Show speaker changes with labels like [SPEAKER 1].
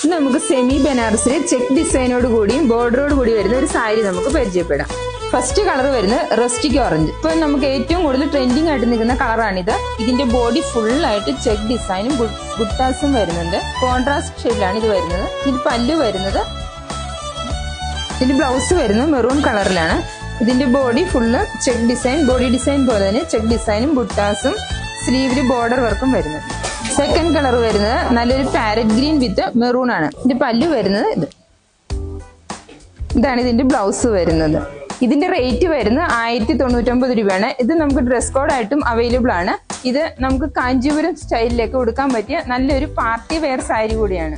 [SPEAKER 1] ഇന്ന് നമുക്ക് semi ബനാറസിൽ check ഡിസൈനോട് കൂടിയും ബോർഡറോട് കൂടി വരുന്ന ഒരു സാരി നമുക്ക് പരിചയപ്പെടാം. ഫസ്റ്റ് കളർ വരുന്നത് റസ്റ്റിക് ഓറഞ്ച്. ഇപ്പൊ നമുക്ക് ഏറ്റവും കൂടുതൽ ട്രെൻഡിങ് ആയിട്ട് നിൽക്കുന്ന കളറാണിത്. ഇതിന്റെ ബോഡി ഫുള്ളായിട്ട് ചെക്ക് ഡിസൈനും ബുട്ടാസും വരുന്നുണ്ട്. കോൺട്രാസ്റ്റ് ഷെയ്ഡിലാണ് ഇത് വരുന്നത്. ഇതിന്റെ പല്ലു വരുന്നത്, ഇതിന്റെ ബ്ലൗസ് വരുന്നത് മെറൂൺ കളറിലാണ്. ഇതിന്റെ body full check design, body design പോലെ തന്നെ ചെക്ക് ഡിസൈനും ബുട്ടാസും സ്ലീവില് ബോർഡർ വർക്കും വരുന്നത്. സെക്കൻഡ് കളർ വരുന്നത് നല്ലൊരു പാരറ്റ് ഗ്രീൻ വിത്ത് മെറൂൺ ആണ്. ഇതിന്റെ പല്ലു വരുന്നത് ഇതാണ് ഇതിന്റെ ബ്ലൗസ് വരുന്നത്. ഇതിന്റെ റേറ്റ് വരുന്നത് 1099 രൂപയാണ്. ഇത് നമുക്ക് ഡ്രസ് കോഡായിട്ടും അവൈലബിൾ ആണ്. ഇത് നമുക്ക് കാഞ്ചീപുരം സ്റ്റൈലിലേക്ക് കൊടുക്കാൻ പറ്റിയ നല്ലൊരു പാർട്ടി വെയർ സാരി കൂടിയാണ്.